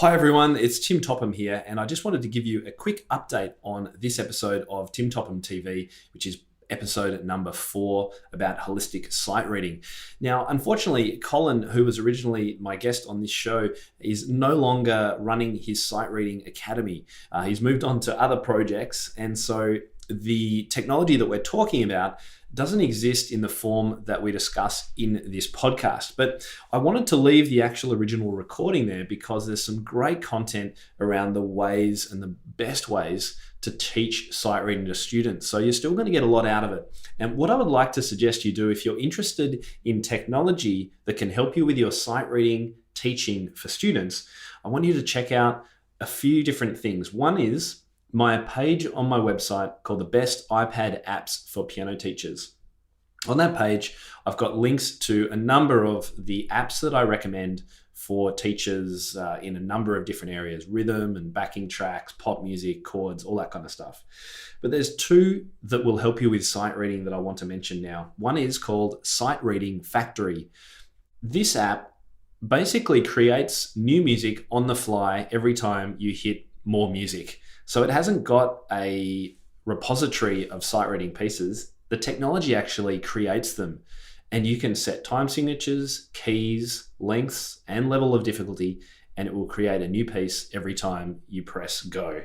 Hi everyone, it's Tim Topham here, and I just wanted to give you a quick update on this episode of Tim Topham TV, which is episode number 4 about holistic sight reading. Now, unfortunately, Colin, who was originally my guest on this show, is no longer running his sight reading academy. He's moved on to other projects, and so the technology that we're talking about doesn't exist in the form that we discuss in this podcast. But I wanted to leave the actual original recording there because there's some great content around the ways and the best ways to teach sight reading to students. So you're still going to get a lot out of it. And what I would like to suggest you do, if you're interested in technology that can help you with your sight reading teaching for students, I want you to check out a few different things. One is my page on my website called the Best iPad Apps for Piano Teachers. On that page, I've got links to a number of the apps that I recommend for teachers in a number of different areas: rhythm and backing tracks, pop music, chords, all that kind of stuff. But there's 2 that will help you with sight reading that I want to mention now. One is called Sight Reading Factory. This app basically creates new music on the fly every time you hit more music. So it hasn't got a repository of sight reading pieces. The technology actually creates them, and you can set time signatures, keys, lengths, and level of difficulty, and it will create a new piece every time you press go.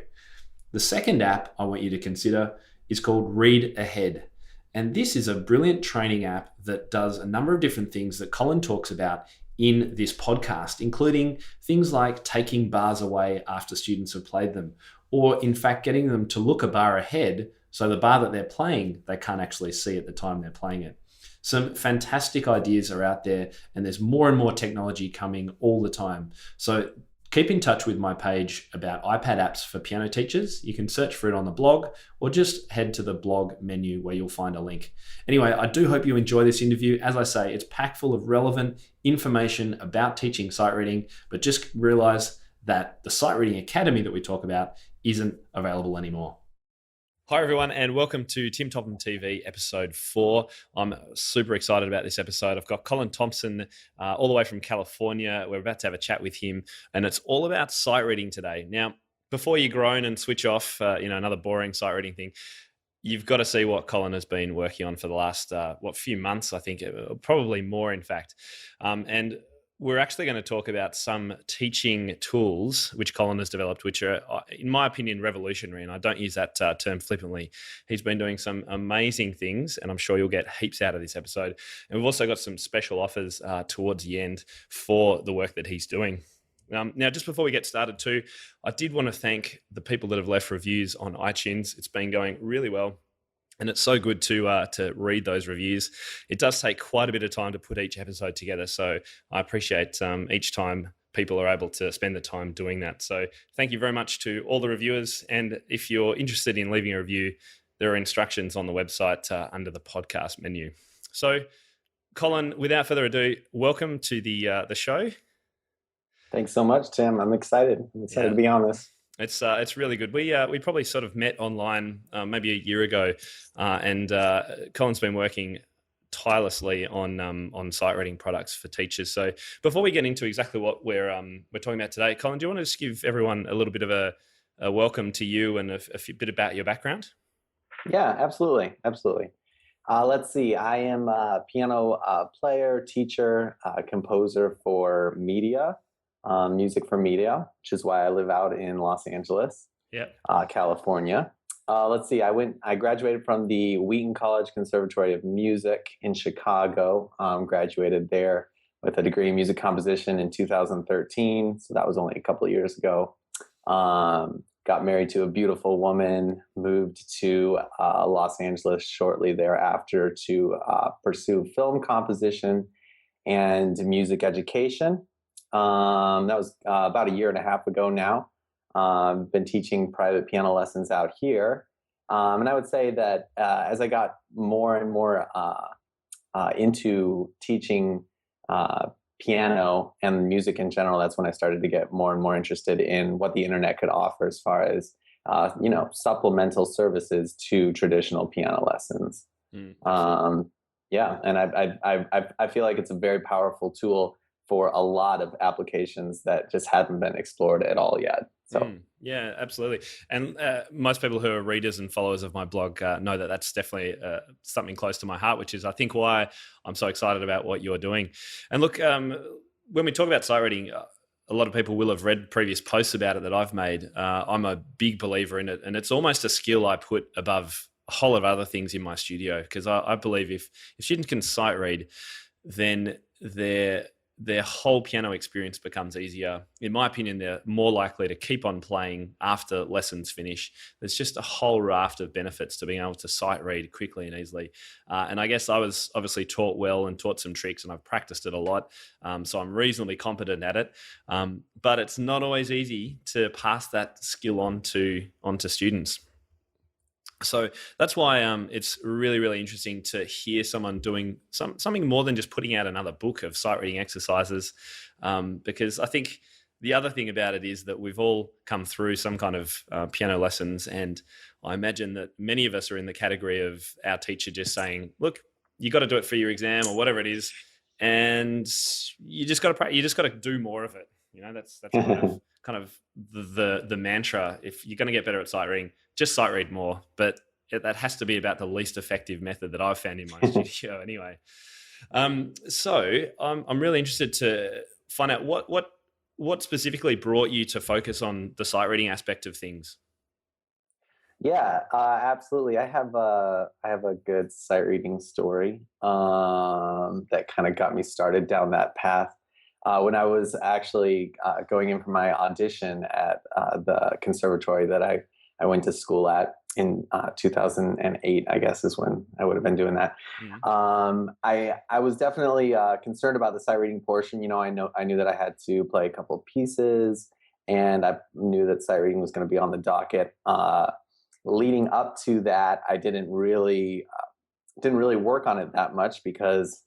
The second app I want you to consider is called Read Ahead. And this is a brilliant training app that does a number of different things that Colin talks about in this podcast, including things like taking bars away after students have played them, or in fact getting them to look a bar ahead so the bar that they're playing, they can't actually see at the time they're playing it. Some fantastic ideas are out there, and there's more and more technology coming all the time. So keep in touch with my page about iPad apps for piano teachers. You can search for it on the blog, or just head to the blog menu where you'll find a link. Anyway, I do hope you enjoy this interview. As I say, it's packed full of relevant information about teaching sight reading, but just realize that the Sight Reading Academy that we talk about isn't available anymore. Hi everyone, and welcome to Tim Topham TV episode 4. I'm super excited about this episode. I've got Colin Thompson all the way from California. We're about to have a chat with him, and it's all about sight reading today. Now, before you groan and switch off, another boring sight reading thing, you've got to see what Colin has been working on for the last few months, I think, probably more in fact. And we're actually going to talk about some teaching tools which Colin has developed, which are, in my opinion, revolutionary. And I don't use that term flippantly. He's been doing some amazing things, and I'm sure you'll get heaps out of this episode. And we've also got some special offers towards the end for the work that he's doing. Now, just before we get started too, I did want to thank the people that have left reviews on iTunes. It's been going really well. And it's so good to read those reviews. It does take quite a bit of time to put each episode together, so I appreciate each time people are able to spend the time doing that. So thank you very much to all the reviewers. And if you're interested in leaving a review, there are instructions on the website under the podcast menu. So, Colin, without further ado, welcome to the show. Thanks so much, Tim. I'm excited. To be on this. It's really good. We probably sort of met online maybe a year ago, and Colin's been working tirelessly on sight reading products for teachers. So before we get into exactly what we're talking about today, Colin, do you want to just give everyone a little bit of a welcome to you and a bit about your background? Yeah, absolutely. Let's see. I am a piano player, teacher, composer for media. Music for media, which is why I live out in Los Angeles, California. Let's see. I graduated from the Wheaton College Conservatory of Music in Chicago. Graduated there with a degree in music composition in 2013. So that was only a couple of years ago. Got married to a beautiful woman, moved to Los Angeles shortly thereafter to pursue film composition and music education. That was about a year and a half ago now. Been teaching private piano lessons out here. And I would say that as I got more and more into teaching piano and music in general, that's when I started to get more and more interested in what the internet could offer as far as, supplemental services to traditional piano lessons. And I feel like it's a very powerful tool for a lot of applications that just haven't been explored at all yet. So yeah, absolutely. And most people who are readers and followers of my blog know that that's definitely something close to my heart, which is, I think, why I'm so excited about what you're doing. And look, when we talk about sight reading, a lot of people will have read previous posts about it that I've made. I'm a big believer in it, and it's almost a skill I put above a whole lot of other things in my studio, because I believe if students can sight read, then their whole piano experience becomes easier. In my opinion, they're more likely to keep on playing after lessons finish. There's just a whole raft of benefits to being able to sight read quickly and easily. And I guess I was obviously taught well and taught some tricks, and I've practiced it a lot. So I'm reasonably competent at it. But it's not always easy to pass that skill onto students. So that's why it's really, really interesting to hear someone doing something more than just putting out another book of sight reading exercises, because I think the other thing about it is that we've all come through some kind of piano lessons, and I imagine that many of us are in the category of our teacher just saying, "Look, you got to do it for your exam or whatever it is, and you just got to do more of it." You know, that's kind of the mantra. If you're going to get better at sight reading, just sight read more. But that has to be about the least effective method that I've found in my studio anyway. So I'm really interested to find out what specifically brought you to focus on the sight reading aspect of things. Yeah, absolutely. I have a good sight reading story that kind of got me started down that path. When I was actually going in for my audition at the conservatory that I went to school at in 2008, I guess is when I would have been doing that. Mm-hmm. I was definitely concerned about the sight reading portion. I knew that I had to play a couple of pieces, and I knew that sight reading was going to be on the docket. Leading up to that, I didn't really work on it that much, because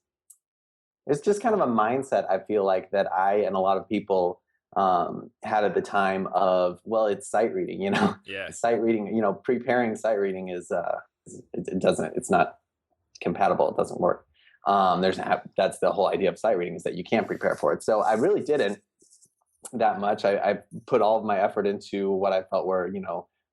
it's just kind of a mindset, I feel like, that I and a lot of people had at the time of, well, it's sight reading, Yeah. sight reading, preparing sight reading it's not compatible. It doesn't work. That's the whole idea of sight reading, is that you can't prepare for it. So I really didn't that much. I put all of my effort into what I felt were,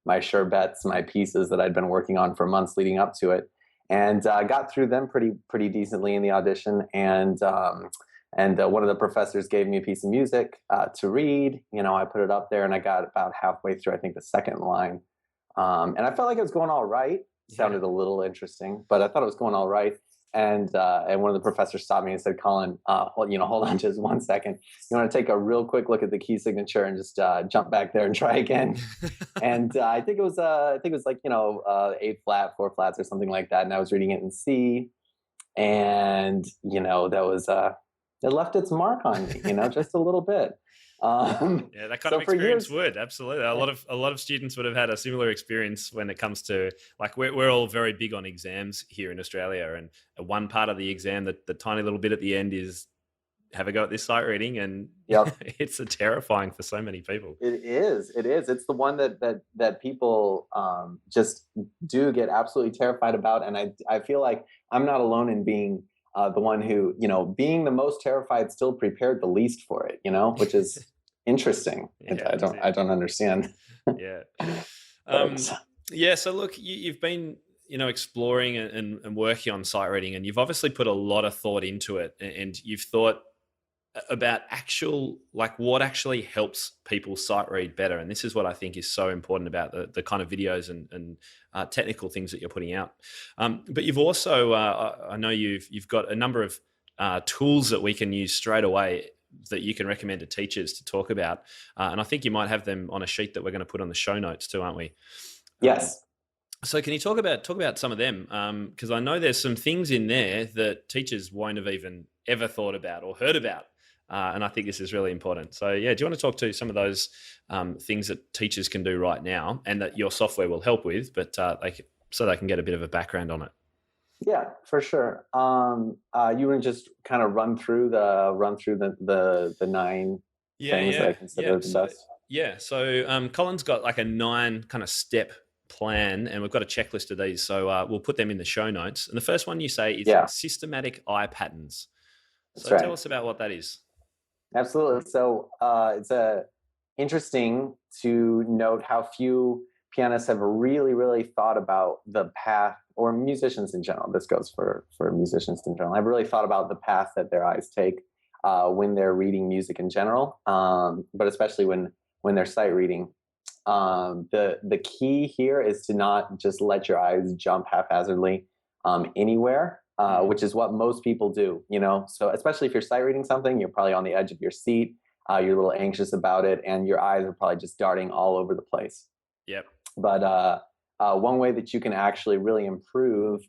my sure bets, my pieces that I'd been working on for months leading up to it. And got through them pretty decently in the audition. And one of the professors gave me a piece of music to read. I put it up there, and I got about halfway through, I think, the second line. And I felt like it was going all right. Sounded a little interesting, but I thought it was going all right. And one of the professors stopped me and said, "Colin, hold on just 1 second. You want to take a real quick look at the key signature and just jump back there and try again?" And I think it was like A flat, 4 flats, or something like that. And I was reading it in C, and that was it left its mark on me, just a little bit. Yeah, that kind of experience would absolutely. A lot of students would have had a similar experience when it comes to, like, we're all very big on exams here in Australia, and one part of the exam, that the tiny little bit at the end, is have a go at this sight reading, and Yep. it's terrifying for so many people. It is. It's the one that people just do get absolutely terrified about, and I feel like I'm not alone in being the one who, being the most terrified, still prepared the least for it, which is interesting. Yeah, I don't understand. Yeah. But, yeah. So look, you've been, exploring and working on sight reading, and you've obviously put a lot of thought into it, and you've thought about what actually helps people sight read better. And this is what I think is so important about the kind of videos and technical things that you're putting out. But you've also, I know you've got a number of tools that we can use straight away that you can recommend to teachers to talk about. And I think you might have them on a sheet that we're going to put on the show notes too, aren't we? yes. So can you talk about some of them? Because I know there's some things in there that teachers won't have even ever thought about or heard about. And I think this is really important. So yeah, do you want to talk to some of those things that teachers can do right now, and that your software will help with, but so they can get a bit of a background on it? Yeah, for sure. You want to just kind of run through the 9 things that I consider the best? Yeah. So Colin's got like a 9 kind of step plan, and we've got a checklist of these. So we'll put them in the show notes. And the first one you say is systematic eye patterns. So That's right. Tell us about what that is. Absolutely. So it's interesting to note how few pianists have really, really thought about the path, or musicians in general. This goes for musicians in general. I've really thought about the path that their eyes take when they're reading music in general, but especially when they're sight reading. The key here is to not just let your eyes jump haphazardly anywhere, which is what most people do. So especially if you're sight reading something, you're probably on the edge of your seat. You're a little anxious about it, and your eyes are probably just darting all over the place. Yep. But one way that you can actually really improve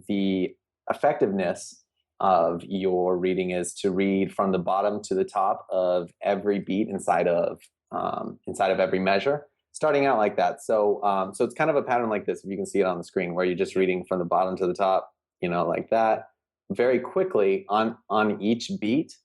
the effectiveness of your reading is to read from the bottom to the top of every beat inside of every measure, starting out like that. So it's kind of a pattern like this, if you can see it on the screen, where you're just reading from the bottom to the top, like that, very quickly on each beat.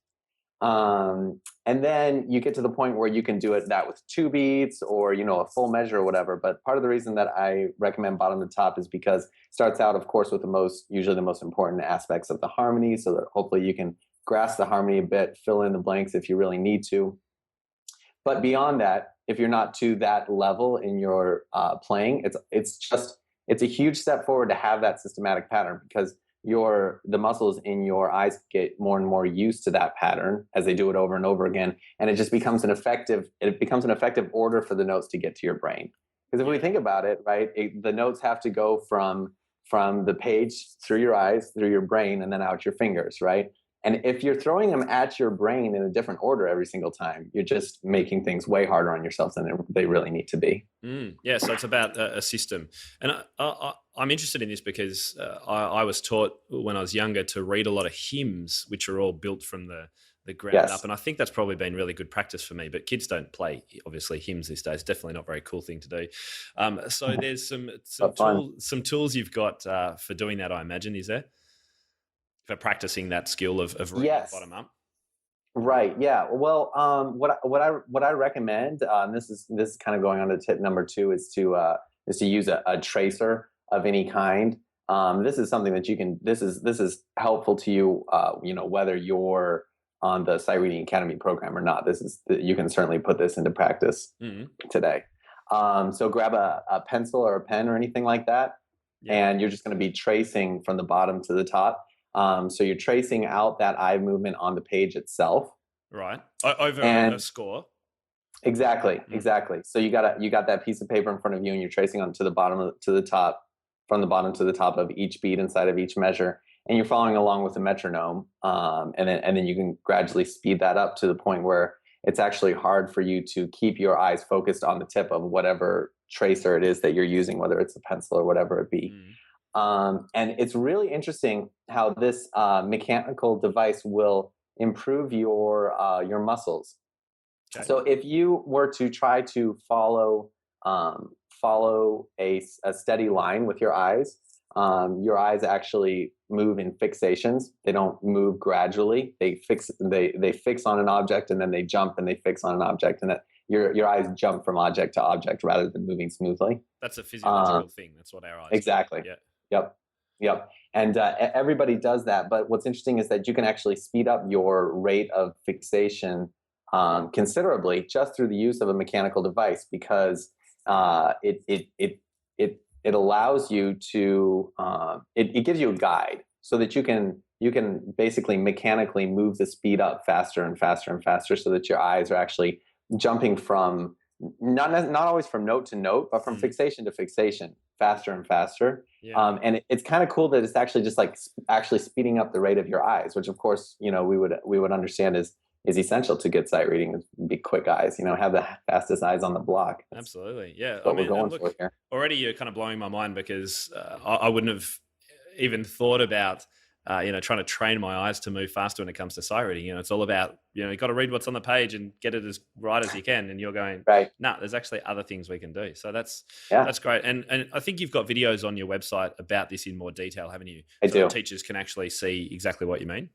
And then you get to the point where you can do that with 2 beats or, a full measure or whatever. But part of the reason that I recommend bottom to top is because it starts out, of course, with usually the most important aspects of the harmony, so that hopefully you can grasp the harmony a bit, fill in the blanks if you really need to. But beyond that, if you're not to that level in your playing, it's a huge step forward to have that systematic pattern, because the muscles in your eyes get more and more used to that pattern as they do it over and over again, and it just becomes an effective order for the notes to get to your brain. Because if we think about it, right, the notes have to go from the page through your eyes, through your brain, and then out your fingers, right? And if you're throwing them at your brain in a different order every single time, you're just making things way harder on yourself than they really need to be. Yeah, so it's about a system. And I'm interested in this because I was taught when I was younger to read a lot of hymns, which are all built from the ground up. And I think that's probably been really good practice for me. But kids don't play, obviously, hymns these days. Definitely not a very cool thing to do. So there's some tools you've got for doing that, I imagine, is there? For practicing that skill of reading bottom up. Right. Yeah. Well, what I recommend, and this is kind of going on to tip number 2, is to use a tracer of any kind. This is something that you can. This is helpful to you. Whether you're on the Sight Reading Academy program or not. You can certainly put this into practice today. So grab a pencil or a pen or anything like that, and you're just going to be tracing from the bottom to the top. So you're tracing out that eye movement on the page itself, right? Over a score. Exactly. So you got that piece of paper in front of you, and you're tracing on to the bottom to the top, from the bottom to the top of each beat inside of each measure, and you're following along with the metronome. And then you can gradually speed that up to the point where it's actually hard for you to keep your eyes focused on the tip of whatever tracer it is that you're using, whether it's a pencil or whatever it be. And it's really interesting how this mechanical device will improve your muscles. Okay. So if you were to try to follow a steady line with your eyes actually move in fixations. They don't move gradually. They fix on an object, and then they jump, and they fix on an object, and that your eyes jump from object to object rather than moving smoothly. That's a physiological thing. That's what our eyes exactly do. Yeah. Yep. And everybody does that. But what's interesting is that you can actually speed up your rate of fixation considerably just through the use of a mechanical device, because it allows you to it gives you a guide so that you can basically mechanically move the speed up faster and faster and faster, so that your eyes are actually jumping from not always from note to note, but from fixation to fixation, faster and faster. Yeah. And it's kind of cool that it's actually just like actually speeding up the rate of your eyes, which of course, we would understand is essential to good sight reading, is be quick eyes, have the fastest eyes on the block. Absolutely. Yeah. What we're going for here. Already you're kind of blowing my mind, because I wouldn't have even thought about trying to train my eyes to move faster when it comes to sight reading. It's all about, you got to read what's on the page and get it as right as you can. And you're going, right. No, there's actually other things we can do. So that's great. And I think you've got videos on your website about this in more detail, haven't you? I do. Teachers can actually see exactly what you mean.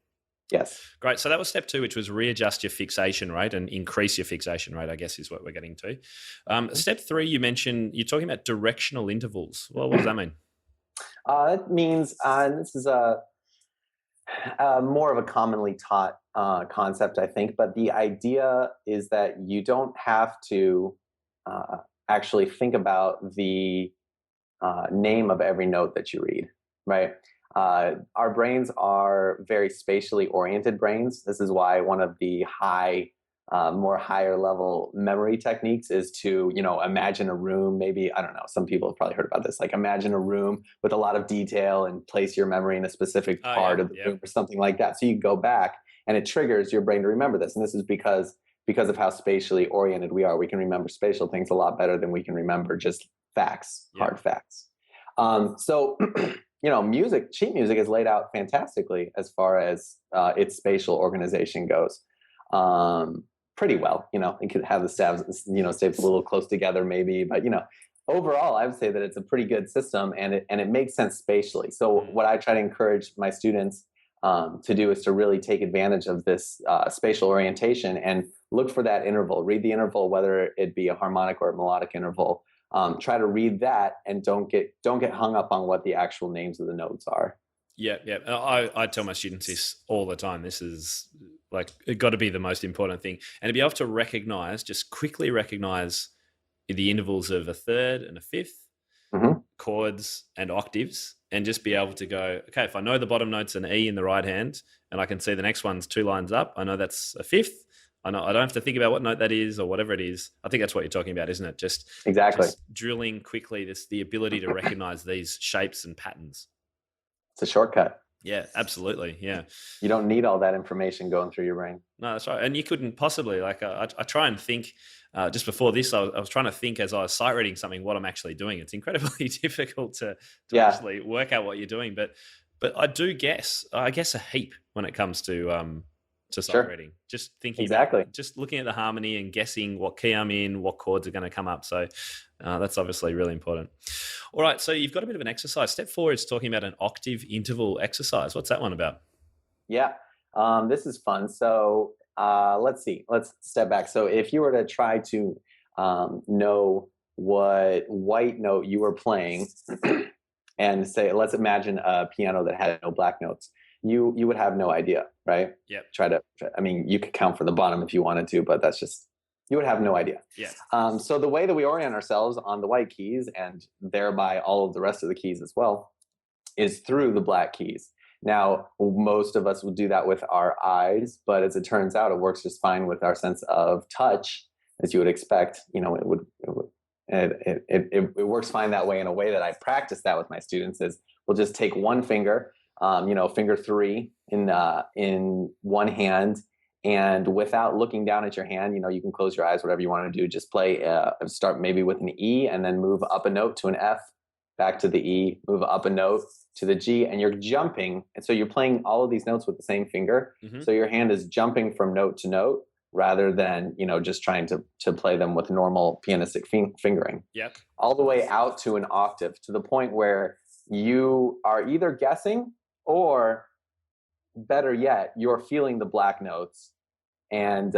Yes. Great. So that was step 2, which was readjust your fixation rate and increase your fixation rate, I guess is what we're getting to. Step 3, you mentioned, you're talking about directional intervals. Well, what does that mean? That means, and this is more of a commonly taught concept, I think, but the idea is that you don't have to uh, actually think about the name of every note that you read, right? Our brains are very spatially oriented brains. This is why one of the more higher level memory techniques is to, imagine a room. Maybe, I don't know, some people have probably heard about this. Like imagine a room with a lot of detail and place your memory in a specific Oh part yeah, of the yeah, room or something like that. So you go back and it triggers your brain to remember this. And this is because of how spatially oriented we are. We can remember spatial things a lot better than we can remember just facts, yeah. hard facts. So, sheet music is laid out fantastically as far as its spatial organization goes. Pretty well, it could have the staves a little close together maybe, but overall, I would say that it's a pretty good system, and it makes sense spatially. So what I try to encourage my students to do is to really take advantage of this spatial orientation and look for that interval. Read the interval, whether it be a harmonic or a melodic interval. Try to read that and don't get hung up on what the actual names of the notes are. Yeah, yeah. I tell my students this all the time. This is like it got to be the most important thing, and to be able to just quickly recognize the intervals of a third and a fifth, Mm-hmm. chords and octaves, and just be able to go, okay, if I know the bottom note's an E in the right hand, and I can see the next one's two lines up, I know that's a fifth. I know I don't have to think about what note that is or whatever it is. I think that's what you're talking about, isn't it? Exactly. Just drilling quickly the ability to recognize these shapes and patterns. It's a shortcut. Yeah, absolutely. Yeah. You don't need all that information going through your brain. No, that's right. And you couldn't possibly, like, I try and think, just before this, I was trying to think as I was sight reading something, what I'm actually doing. It's incredibly difficult to actually work out what you're doing. But I guess a heap when it comes to sight reading. Just thinking about, just looking at the harmony and guessing what key I'm in, what chords are going to come up. So that's obviously really important. All right, so you've got a bit of an exercise. Step 4 is talking about an octave interval exercise. What's that one about? Yeah, this is fun. So let's see. Let's step back. So if you were to try to know what white note you were playing and say, let's imagine a piano that had no black notes, you would have no idea, right? Yep. I mean, you could count from the bottom if you wanted to, but you would have no idea. Yeah. So the way that we orient ourselves on the white keys, and thereby all of the rest of the keys as well, is through the black keys. Now, most of us will do that with our eyes, but as it turns out, it works just fine with our sense of touch, as you would expect. It works fine that way. In a way that I practice that with my students is we'll just take one finger, finger 3 in one hand, and without looking down at your hand, you can close your eyes, whatever you want to do. Just play, start maybe with an E, and then move up a note to an F, back to the E, move up a note to the G, and you're jumping. And so you're playing all of these notes with the same finger. Mm-hmm. So your hand is jumping from note to note rather than, just trying to play them with normal pianistic fingering. Yep. All the way out to an octave, to the point where you are either guessing or, better yet, you're feeling the black notes and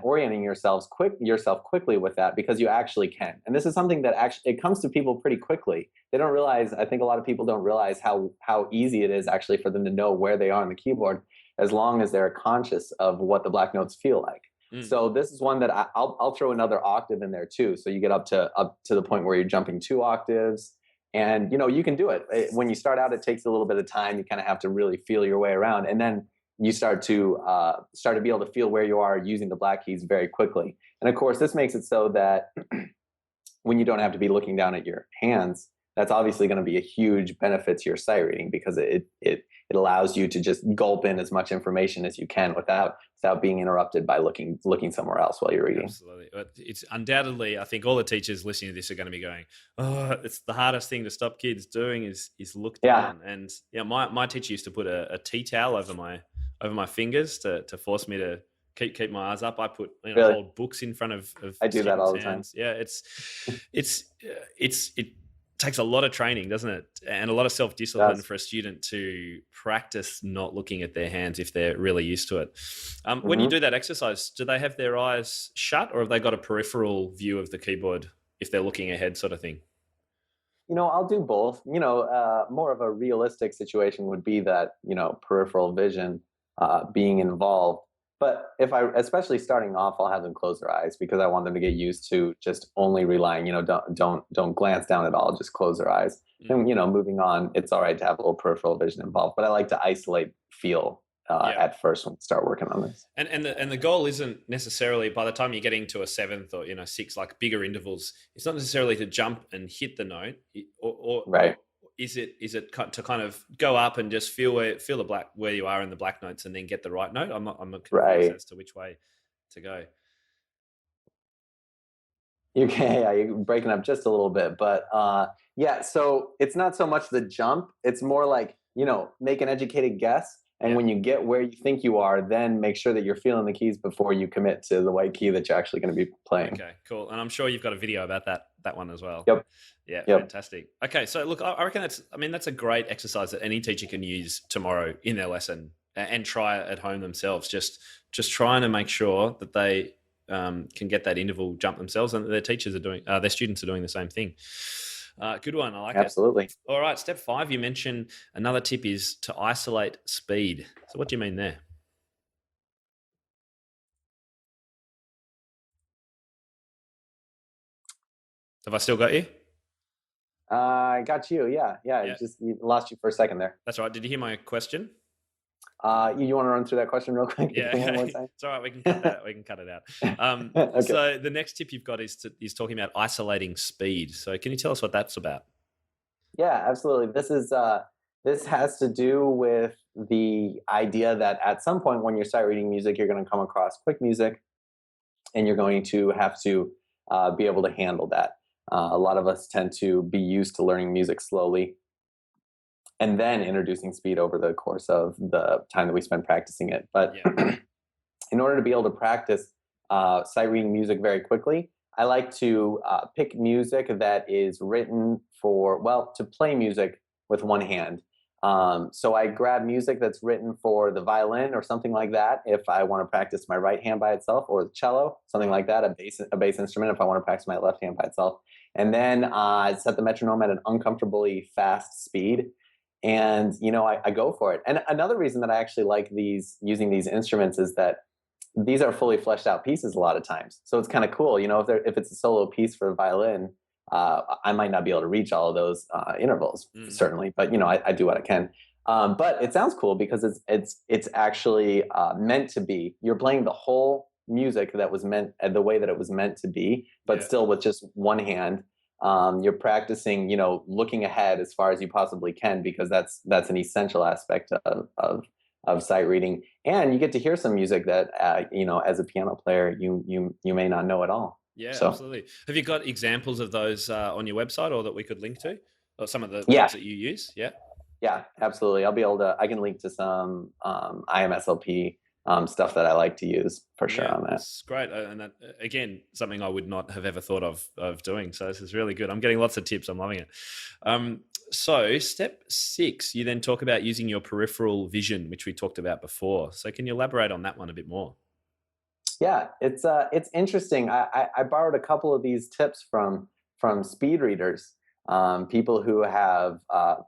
orienting yourself quickly with that, because you actually can. And this is something that actually it comes to people pretty quickly. They don't realize. I think a lot of people don't realize how easy it is actually for them to know where they are on the keyboard, as long as they're conscious of what the black notes feel like. So this is one that I'll throw another octave in there too. So you get up to the point where you're jumping 2 octaves. And you can do it. When you start out, it takes a little bit of time. You kind of have to really feel your way around, and then you start to be able to feel where you are using the black keys very quickly. And of course, this makes it so that when you don't have to be looking down at your hands, that's obviously going to be a huge benefit to your sight reading, because it allows you to just gulp in as much information as you can without being interrupted by looking somewhere else while you're reading. Absolutely. It's undoubtedly, I think all the teachers listening to this are going to be going, oh, it's the hardest thing to stop kids doing is look down. And my teacher used to put a tea towel over my fingers to force me to keep my eyes up. I put really? Old books in front of I do that all the time. Yeah, it takes a lot of training, doesn't it? And a lot of self-discipline for a student to practice not looking at their hands if they're really used to it. When you do that exercise, do they have their eyes shut, or have they got a peripheral view of the keyboard if they're looking ahead, sort of thing? I'll do both. More of a realistic situation would be that, peripheral vision being involved. But if I, especially starting off, I'll have them close their eyes because I want them to get used to just only relying, don't glance down at all, just close their eyes. And, moving on, it's all right to have a little peripheral vision involved, but I like to isolate feel Yeah. at first when we start working on this. And the goal isn't necessarily, by the time you're getting to a seventh or sixth, like bigger intervals, it's not necessarily to jump and hit the note, or Right. is it to kind of go up and just feel the black, where you are in the black notes, and then get the right note? I'm not confused Right. as to which way to go. You're breaking up just a little bit, but yeah. So it's not so much the jump; it's more like make an educated guess, and when you get where you think you are, then make sure that you're feeling the keys before you commit to the white key that you're actually going to be playing. Okay, cool. And I'm sure you've got a video about that one as well. Yep. Yeah, Yep. fantastic. Okay, so look, I reckon that's a great exercise that any teacher can use tomorrow in their lesson and try it at home themselves. Just trying to make sure that they can get that interval jump themselves, and their teachers are doing, their students are doing the same thing. Good one. I like it. Absolutely. All right. Step 5, you mentioned another tip is to isolate speed. So what do you mean there? Have I still got you? I got you. Yeah. Just lost you for a second there. That's right. Did you hear my question? You want to run through that question real quick? Yeah, it's all right. We can cut that. We can cut it out. Okay. So the next tip you've got is talking about isolating speed. So can you tell us what that's about? Yeah, absolutely. This has to do with the idea that at some point when you start reading music, you're going to come across quick music, and you're going to have to be able to handle that. A lot of us tend to be used to learning music slowly, and then introducing speed over the course of the time that we spend practicing it. But in order to be able to practice sight reading music very quickly, I like to pick music that is written to play music with one hand. So I grab music that's written for the violin or something like that if I want to practice my right hand by itself, or the cello, something like that, a bass instrument if I want to practice my left hand by itself. And then I set the metronome at an uncomfortably fast speed. And, I go for it. And another reason that I actually like using these instruments is that these are fully fleshed out pieces a lot of times. So it's kind of cool, if it's a solo piece for the violin, I might not be able to reach all of those intervals, certainly, but I do what I can. But it sounds cool because it's actually meant to be. You're playing the whole music that was meant the way that it was meant to be, but still with just one hand. You're practicing, looking ahead as far as you possibly can, because that's an essential aspect of sight reading. And you get to hear some music that as a piano player you may not know at all. Yeah, absolutely. Have you got examples of those on your website, or that we could link to, or some of the ones that you use? Yeah, absolutely. I can link to some IMSLP stuff that I like to use for sure on that. That's great. And that, again, something I would not have ever thought of doing. So this is really good. I'm getting lots of tips. I'm loving it. So step 6, you then talk about using your peripheral vision, which we talked about before. So can you elaborate on that one a bit more? Yeah, it's interesting. I borrowed a couple of these tips from speed readers, people who have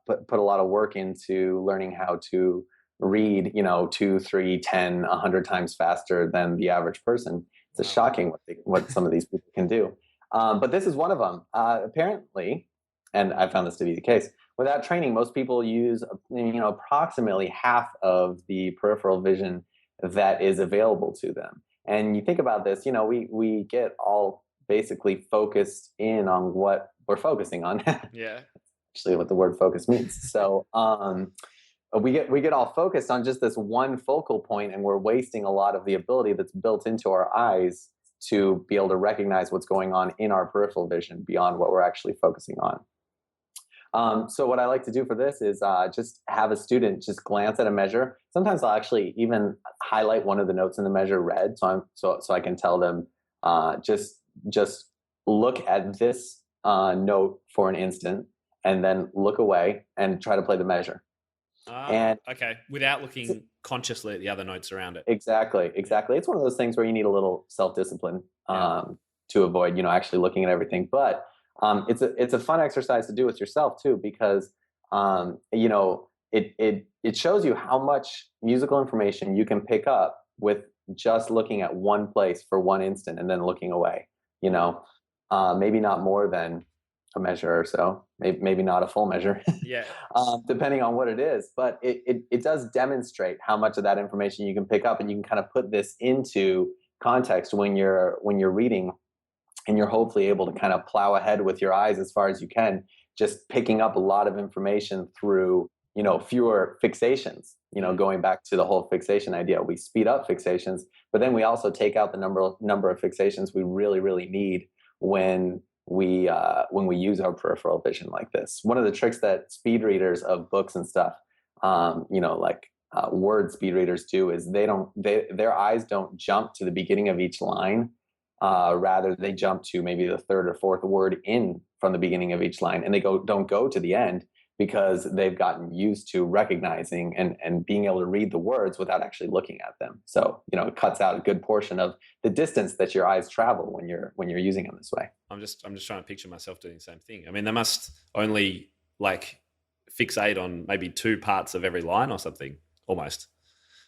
put a lot of work into learning how to read, 2, 3, 10, 100 times faster than the average person. It's shocking what some of these people can do. But this is one of them. Apparently, and I found this to be the case, without training, most people use approximately half of the peripheral vision that is available to them. And you think about this, we get all basically focused in on what we're focusing on. Yeah. Actually, what the word focus means. So we get all focused on just this one focal point, and we're wasting a lot of the ability that's built into our eyes to be able to recognize what's going on in our peripheral vision beyond what we're actually focusing on. So what I like to do for this is just have a student just glance at a measure. Sometimes I'll actually even highlight one of the notes in the measure red, so I can tell them just look at this note for an instant, and then look away and try to play the measure. Okay, without looking consciously at the other notes around it. Exactly. It's one of those things where you need a little self-discipline to avoid actually looking at everything, but it's a fun exercise to do with yourself too, because it shows you how much musical information you can pick up with just looking at one place for one instant and then looking away, you know, maybe not more than a measure or so, maybe not a full measure, Yeah. depending on what it is. But it does demonstrate how much of that information you can pick up, and you can kind of put this into context when you're reading, and you're hopefully able to kind of plow ahead with your eyes as far as you can, just picking up a lot of information through, fewer fixations. Going back to the whole fixation idea, we speed up fixations, but then we also take out the number of fixations we really, really need when we use our peripheral vision like this. One of the tricks that speed readers of books and stuff, word speed readers do, is their eyes don't jump to the beginning of each line. Rather, they jump to maybe the third or fourth word in from the beginning of each line, and they don't go to the end, because they've gotten used to recognizing and being able to read the words without actually looking at them. So, it cuts out a good portion of the distance that your eyes travel when you're using them this way. I'm just trying to picture myself doing the same thing. I mean, they must only fixate on maybe 2 parts of every line or something, almost.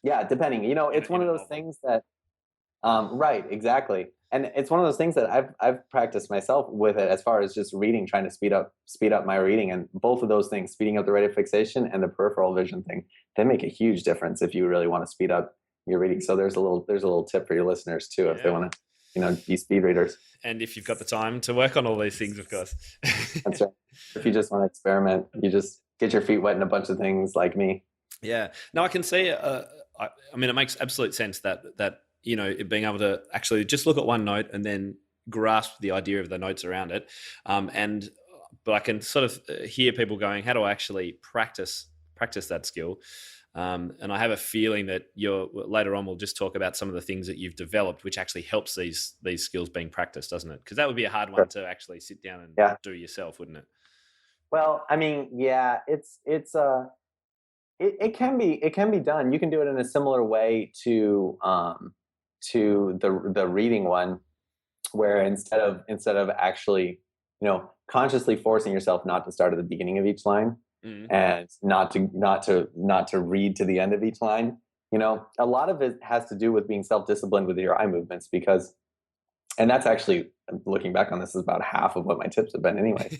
Yeah, depending. It's one of those things that, right, exactly. And it's one of those things that I've practiced myself with it, as far as just reading, trying to speed up my reading. And both of those things, speeding up the rate of fixation and the peripheral vision thing, they make a huge difference if you really want to speed up your reading. So there's a little tip for your listeners too, if they want to, be speed readers. And if you've got the time to work on all these things, of course. That's right. If you just want to experiment, you just get your feet wet in a bunch of things like me. Yeah. No, I can see. I mean, it makes absolute sense that being able to actually just look at one note and then grasp the idea of the notes around it. But I can sort of hear people going, how do I actually practice that skill? And I have a feeling that later on we'll just talk about some of the things that you've developed, which actually helps these skills being practiced, doesn't it? Because that would be a hard one to actually sit down and do yourself, wouldn't it? Well, I mean, yeah, it can be done. You can do it in a similar way to the reading one, where instead of actually, consciously forcing yourself not to start at the beginning of each line, and not to read to the end of each line, a lot of it has to do with being self-disciplined with your eye movements, and that's actually, looking back on this, is about half of what my tips have been anyway.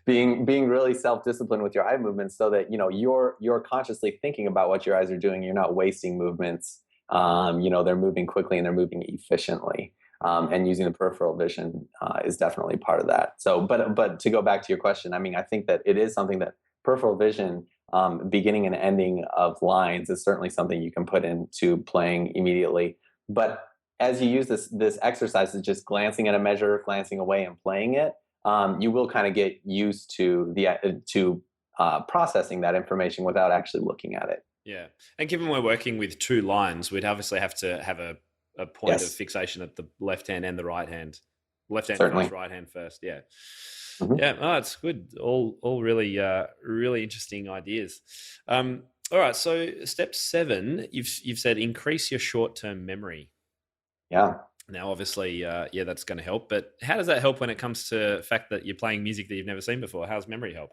Being really self-disciplined with your eye movements, so that you're consciously thinking about what your eyes are doing. You're not wasting movements. They're moving quickly and they're moving efficiently. And using the peripheral vision is definitely part of that. So, but to go back to your question, I mean, I think that it is something that peripheral vision, beginning and ending of lines, is certainly something you can put into playing immediately. But as you use this exercise of just glancing at a measure, glancing away, and playing it, you will kind of get used to processing that information without actually looking at it. Yeah. And given we're working with 2 lines, we'd obviously have to have a point of fixation at the left hand and the right hand. Left hand first, right hand first. Yeah. Mm-hmm. Yeah. Oh, it's good. All really, really interesting ideas. All right. So step 7, you've said increase your short-term memory. Yeah. Now, obviously, that's going to help. But how does that help when it comes to the fact that you're playing music that you've never seen before? How's memory help?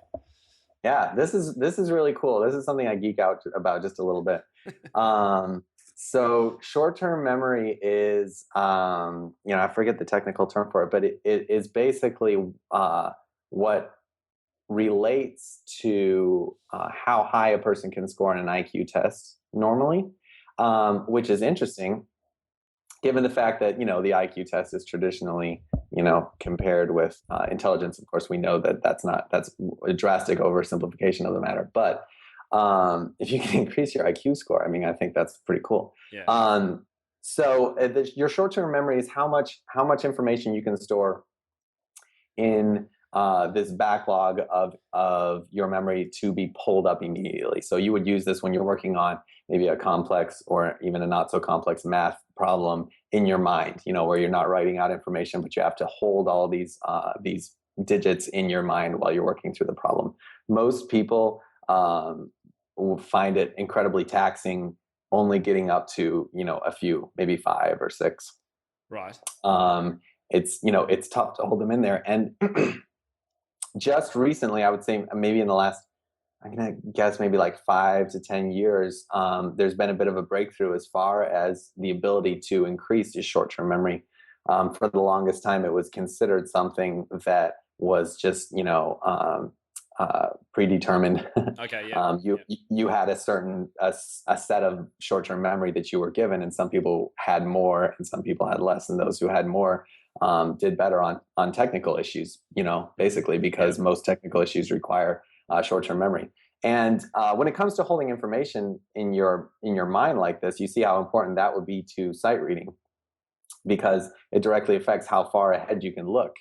Yeah, this is really cool. This is something I geek out about just a little bit. So short-term memory is, I forget the technical term for it, but it is basically what relates to how high a person can score on an IQ test normally, which is interesting, given the fact that, the IQ test is traditionally, compared with intelligence. Of course, we know that that's a drastic oversimplification of the matter. But if you can increase your IQ score, I mean, I think that's pretty cool. Yeah. So your short-term memory is how much information you can store in this backlog of your memory to be pulled up immediately. So you would use this when you're working on maybe a complex or even a not so complex math problem in your mind, where you're not writing out information, but you have to hold all these digits in your mind while you're working through the problem. Most people will find it incredibly taxing, only getting up to, a few, maybe 5 or 6. Right. It's tough to hold them in there. And just recently, I would say maybe in the last, I'm going to guess maybe like 5 to 10 years, there's been a bit of a breakthrough as far as the ability to increase your short-term memory. For the longest time, it was considered something that was just, predetermined. Okay, yeah, You had a certain a set of short-term memory that you were given, and some people had more, and some people had less, and those who had more did better on technical issues. Basically because most technical issues require short-term memory. And when it comes to holding information in your mind like this, you see how important that would be to sight reading, because it directly affects how far ahead you can look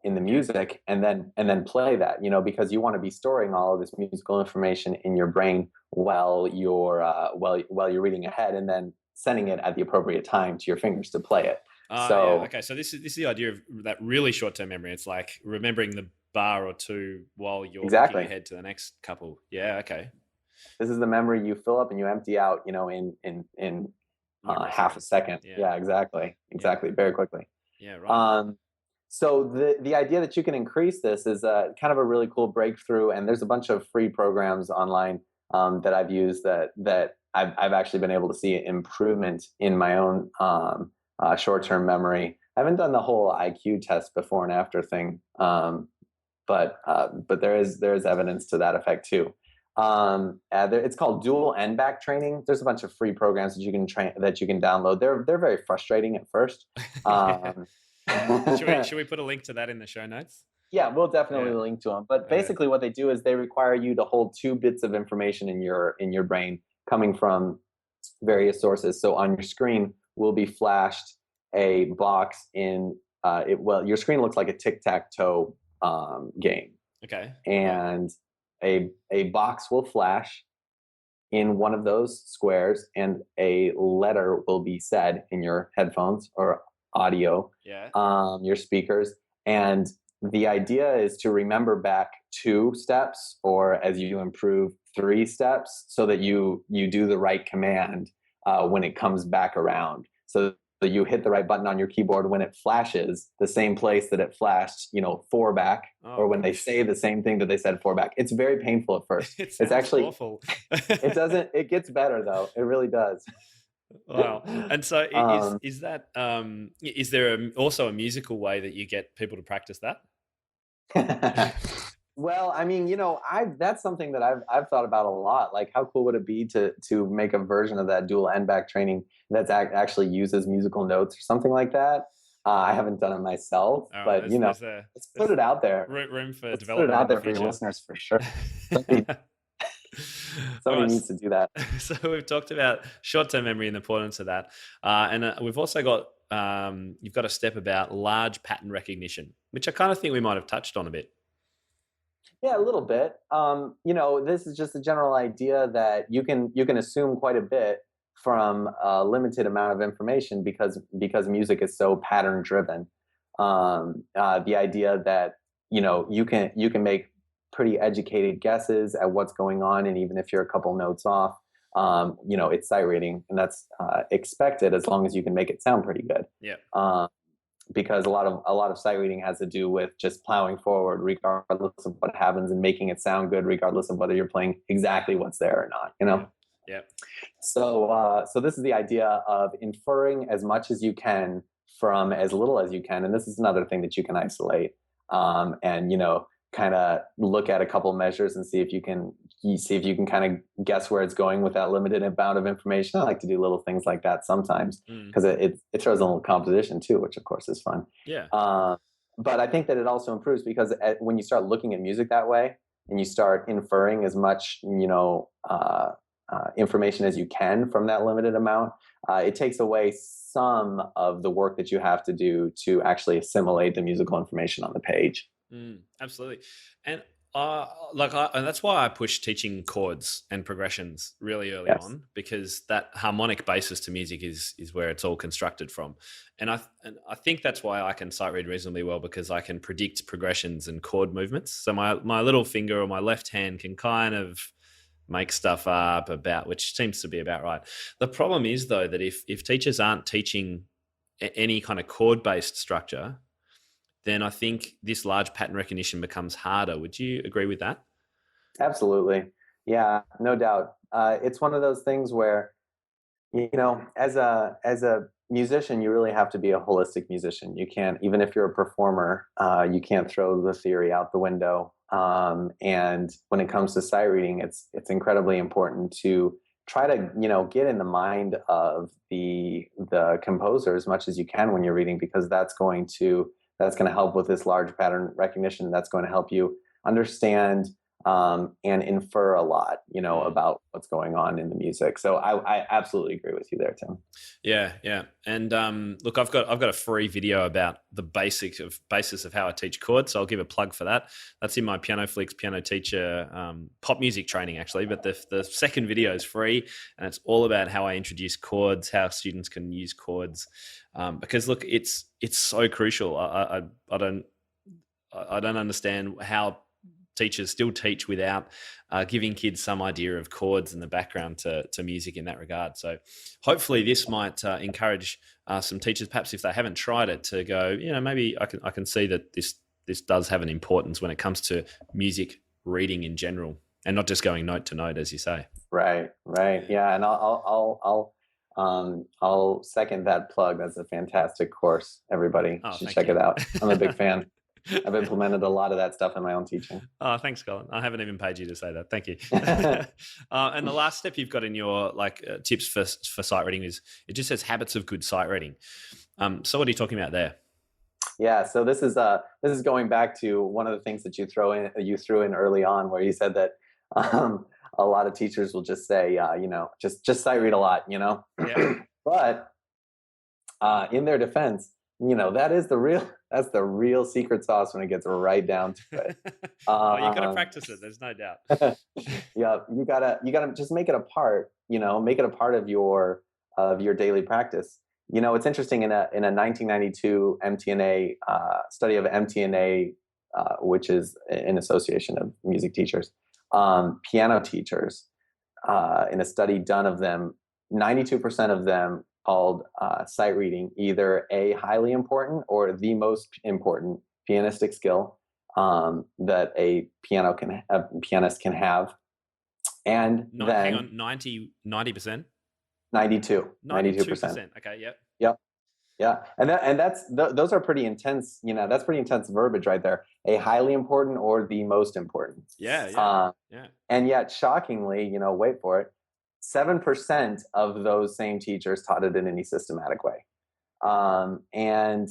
in the music and then play that, because you want to be storing all of this musical information in your brain while you're reading ahead, and then sending it at the appropriate time to your fingers to play it. Okay. So this is the idea of that really short-term memory. It's like remembering the bar or two while you're looking ahead to the next couple. Yeah. Okay. This is the memory you fill up and you empty out, in half a second. Yeah, exactly. Very quickly. Yeah, right. So the idea that you can increase this is kind of a really cool breakthrough, and there's a bunch of free programs online that I've used that I've actually been able to see improvement in my own short-term memory. I haven't done the whole IQ test before and after thing, but there is evidence to that effect too. It's called dual end back training. There's a bunch of free programs that you can download. They're very frustrating at first. Should we put a link to that in the show notes? Yeah, we'll definitely link to them. But basically what they do is they require you to hold 2 bits of information in your brain coming from various sources. So on your screen will be flashed a box in your screen looks like a tic-tac-toe game. Okay. And a box will flash in one of those squares, and a letter will be said in your headphones or audio, your speakers. And the idea is to remember back 2 steps, or as you improve 3 steps, so that you do the right command when it comes back around. So you hit the right button on your keyboard when it flashes the same place that it flashed, 4 back, or when they say the same thing that they said 4 back. It's very painful at first. It's actually awful. It gets better though. It really does. Wow. And so is that is there also a musical way that you get people to practice that? Well, I mean, that's something that I've thought about a lot. Like, how cool would it be to make a version of that dual end back training that actually uses musical notes or something like that? I haven't done it myself, but let's put it out there. Room for let's development. Put it out there for your listeners for sure. Somebody needs to do that. So we've talked about short-term memory and the importance of that, and we've also got you've got a step about large pattern recognition, which I kind of think we might have touched on a bit. Yeah, a little bit. This is just a general idea that you can assume quite a bit from a limited amount of information because music is so pattern driven. The idea that you can make pretty educated guesses at what's going on, and even if you're a couple notes off, it's sight reading, and that's expected as long as you can make it sound pretty good. Yeah. Because a lot of sight reading has to do with just plowing forward regardless of what happens, and making it sound good regardless of whether you're playing exactly what's there or not. Yeah. So this is the idea of inferring as much as you can from as little as you can, and this is another thing that you can isolate, and kind of look at a couple measures and see if you can kind of guess where it's going with that limited amount of information. I like to do little things like that sometimes because it throws a little composition too, which of course is fun. Yeah. But I think that it also improves because when you start looking at music that way and you start inferring as much, information as you can from that limited amount, it takes away some of the work that you have to do to actually assimilate the musical information on the page. Absolutely. And and that's why I push teaching chords and progressions really early on, because that harmonic basis to music is where it's all constructed from. And I think that's why I can sight read reasonably well, because I can predict progressions and chord movements. So my little finger or my left hand can kind of make stuff up which seems to be about right. The problem is though that if teachers aren't teaching any kind of chord-based structure, then I think this large pattern recognition becomes harder. Would you agree with that? Absolutely. Yeah, no doubt. It's one of those things where, as a musician, you really have to be a holistic musician. You can't, even if you're a performer, you can't throw the theory out the window. And when it comes to sight reading, it's incredibly important to try to get in the mind of the composer as much as you can when you're reading, because that's going to help with this large pattern recognition. That's going to help you understand and infer a lot, Mm. about what's going on in the music. So I absolutely agree with you there, Tim. Yeah, yeah. And look, I've got a free video about the basis of how I teach chords. So I'll give a plug for that. That's in my Piano Flicks piano teacher pop music training, actually. But the second video is free, and it's all about how I introduce chords, how students can use chords. Because look, it's so crucial. I don't understand how teachers still teach without giving kids some idea of chords and the background to music in that regard. So hopefully this might encourage some teachers, perhaps if they haven't tried it, to go, maybe I can see that this does have an importance when it comes to music reading in general, and not just going note to note, as you say. Right, right. Yeah, and I'll second that plug. That's a fantastic course. Everybody Oh, should thank check you. it out. I'm a big fan. I've implemented a lot of that stuff in my own teaching. Oh, thanks, Colin. I haven't even paid you to say that. Thank you. And the last step you've got in your tips for sight reading is, it just says habits of good sight reading. So what are you talking about there? Yeah, so this is going back to one of the things that you threw in early on, where you said that um, a lot of teachers will just say, just sight read a lot, Yeah. but in their defense, that's the real secret sauce when it gets right down to it. Oh, you got to Um, practice it. There's no doubt. yeah, you gotta just make it a part. Make it a part of your daily practice. It's interesting, in a 1992 MTNA study of MTNA, which is an association of music teachers, piano teachers, in a study done of them, 92% of them called sight reading either a highly important or the most important pianistic skill that a pianist can have. And Hang then on, 90%? 92, 92%. 92%. Okay, yep. Yep. Yeah. Those are pretty intense, that's pretty intense verbiage right there. A highly important or the most important. Yeah, yeah, Uh, yeah. and yet, shockingly, wait for it, 7% of those same teachers taught it in any systematic way. And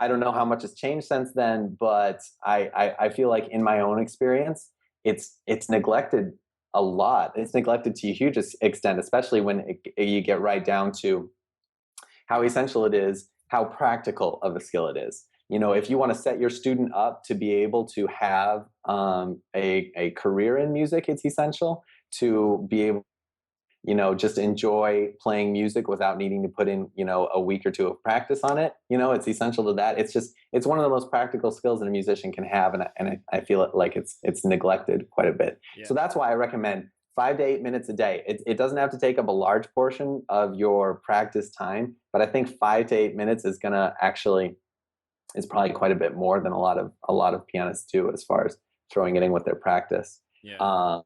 I don't know how much has changed since then, but I feel like, in my own experience, it's neglected a lot. It's neglected to a huge extent, especially when you get right down to how essential it is, how practical of a skill it is. If you want to set your student up to be able to have a career in music, it's essential to be able, just enjoy playing music without needing to put in, a week or two of practice on it. It's essential to that. It's one of the most practical skills that a musician can have. And I feel it like it's neglected quite a bit. Yeah. So that's why I recommend 5 to 8 minutes a day. It doesn't have to take up a large portion of your practice time, but I think 5 to 8 minutes is probably quite a bit more than a lot of pianists do, as far as throwing it in with their practice. Yeah.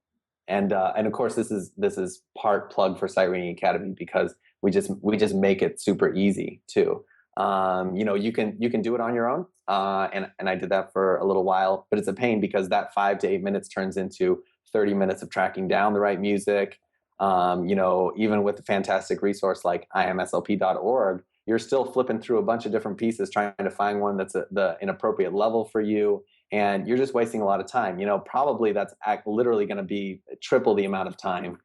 And of course, this is part plug for Sight Reading Academy, because we just make it super easy too. You can do it on your own, and I did that for a little while, but it's a pain, because that 5 to 8 minutes turns into 30 minutes of tracking down the right music. Even with a fantastic resource like imslp.org, you're still flipping through a bunch of different pieces trying to find one that's an appropriate level for you. And you're just wasting a lot of time. Probably that's literally going to be triple the amount of time